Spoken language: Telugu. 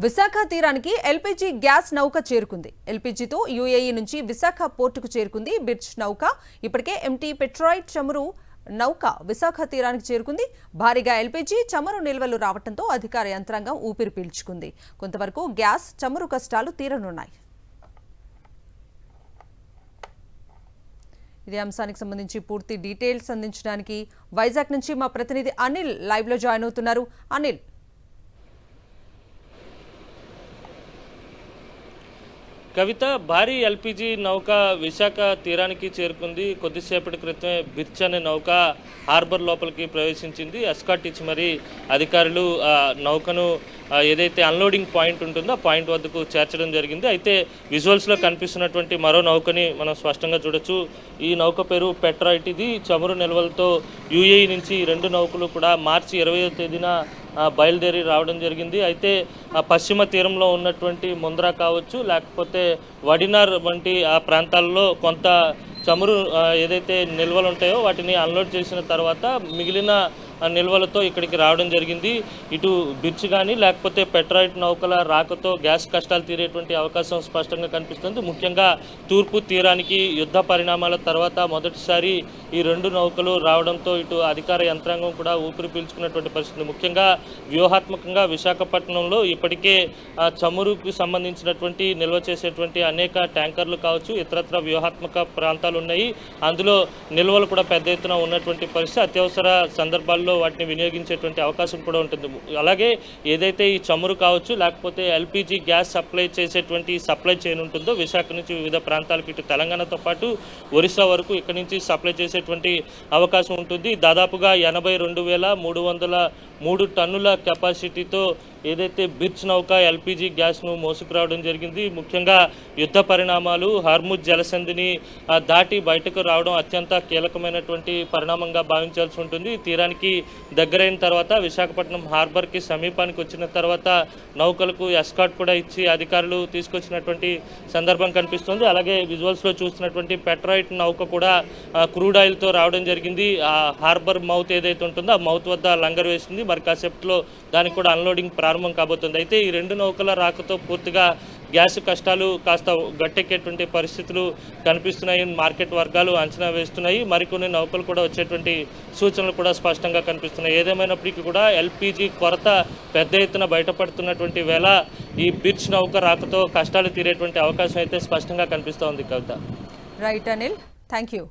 విశాఖ తీరానికి ఎల్పీజీ గ్యాస్ నౌక చేరుకుంది. ఎల్పీజీతో యూఏఈ నుంచి విశాఖ పోర్టుకు చేరుకుంది బిర్చ్ నౌక. ఇప్పటికే ఎంటీ పెట్రాయిడ్ చమురు నౌక విశాఖ తీరానికి చేరుకుంది. భారీగా ఎల్పీజీ చమురు నిల్వలు రావడంతో అధికార యంత్రాంగం ఊపిరి పీల్చుకుంది. కొంతవరకు గ్యాస్ చమురు కష్టాలు తీరనున్నాయి. ఇదే అంశానికి సంబంధించి పూర్తి డీటెయిల్స్ అందించడానికి వైజాగ్ నుంచి మా ప్రతినిధి అనిల్ లైవ్ లో జాయిన్ అవుతున్నారు. అనిల్, కవిత, భారీ ఎల్పీజీ నౌక విశాఖ తీరానికి చేరుకుంది. కొద్దిసేపటి క్రితమే బిర్చ్ అనే నౌక హార్బర్ లోపలికి ప్రవేశించింది. ఎస్కాట్ ఇచ్చి మరి అధికారులు నౌకను ఏదైతే అన్లోడింగ్ పాయింట్ ఉంటుందో ఆ పాయింట్ వద్దకు చేర్చడం జరిగింది. అయితే విజువల్స్లో కనిపిస్తున్నటువంటి మరో నౌకని మనం స్పష్టంగా చూడొచ్చు. ఈ నౌక పేరు పెట్రాయిడ్. ఇది చమురు నిల్వలతో యూఏఈ నుంచి రెండు నౌకలు కూడా మార్చి 20వ తేదీన బయలుదేరి రావడం జరిగింది. అయితే పశ్చిమ తీరంలో ఉన్నటువంటి ముంద్రా కావచ్చు, లేకపోతే వడినార్ వంటి ఆ ప్రాంతాల్లో కొంత చమురు ఏదైతే నిల్వలు ఉంటాయో వాటిని అన్లోడ్ చేసిన తర్వాత మిగిలిన నిల్వలతో ఇక్కడికి రావడం జరిగింది. ఇటు బిర్చ్ కానీ లేకపోతే పెట్రాయిడ్ నౌకల రాకతో గ్యాస్ కష్టాలు తీరేటువంటి అవకాశం స్పష్టంగా కనిపిస్తుంది. ముఖ్యంగా తూర్పు తీరానికి యుద్ధ పరిణామాల తర్వాత మొదటిసారి ఈ రెండు నౌకలు రావడంతో ఇటు అధికార యంత్రాంగం కూడా ఊపిరి పీల్చుకున్నటువంటి పరిస్థితి. ముఖ్యంగా వ్యూహాత్మకంగా విశాఖపట్నంలో ఇప్పటికే చమురుకు సంబంధించినటువంటి నిల్వ చేసేటువంటి అనేక ట్యాంకర్లు కావచ్చు, ఇతరత్ర వ్యూహాత్మక ప్రాంతాలు ఉన్నాయి. అందులో నిల్వలు కూడా పెద్ద ఎత్తున ఉన్నటువంటి పరిస్థితి. అత్యవసర సందర్భాల్లో వాటిని వినియోగించేటువంటి అవకాశం కూడా ఉంటుంది. అలాగే ఏదైతే ఈ చమురు కావచ్చు లేకపోతే ఎల్పీజీ గ్యాస్ సప్లై చేసేటువంటి సప్లై చైన్ ఉంటుందో విశాఖ నుంచి వివిధ ప్రాంతాలకు ఇటు తెలంగాణతో పాటు ఒరిస్సా వరకు ఇక్కడి నుంచి సప్లై చేసేటువంటి అవకాశం ఉంటుంది. దాదాపుగా 82,303 టన్నుల కెపాసిటీతో ఏదైతే బిర్చ్ నౌక ఎల్పీజీ గ్యాస్ను మోసుకురావడం జరిగింది. ముఖ్యంగా యుద్ధ పరిణామాలు, హార్ముజ్ జలసంధిని దాటి బయటకు రావడం అత్యంత కీలకమైనటువంటి పరిణామంగా భావించాల్సి ఉంటుంది. తీరానికి దగ్గరైన తర్వాత విశాఖపట్నం హార్బర్కి సమీపానికి వచ్చిన తర్వాత నౌకలకు ఎస్కాట్ కూడా ఇచ్చి అధికారులు తీసుకొచ్చినటువంటి సందర్భం కనిపిస్తుంది. అలాగే విజువల్స్లో చూస్తున్నటువంటి పెట్రాయిడ్ నౌక కూడా క్రూడ్ ఆయిల్తో రావడం జరిగింది. ఆ హార్బర్ మౌత్ ఏదైతే ఉంటుందో ఆ మౌత్ వద్ద లంగర్ వేసింది. మరి కాసేపట్లో దానికి కూడా అన్లోడింగ్ ప్రారంభం కాబోతుంది. అయితే ఈ రెండు నౌకల రాకతో పూర్తిగా గ్యాస్ కష్టాలు కాస్త గట్టెక్కేటువంటి పరిస్థితులు కనిపిస్తున్నాయి. మార్కెట్ వర్గాలు అంచనా వేస్తున్నాయి. మరికొన్ని నౌకలు కూడా వచ్చేటువంటి సూచనలు కూడా స్పష్టంగా కనిపిస్తున్నాయి. ఏదేమైనప్పటికీ కూడా ఎల్పీజీ కొరత పెద్ద ఎత్తున బయటపడుతున్నటువంటి వేళ ఈ బిర్చ్ నౌక రాకతో కష్టాలు తీరేటువంటి అవకాశం అయితే స్పష్టంగా కనిపిస్తోంది. Kavitha. Right Anil, thank you.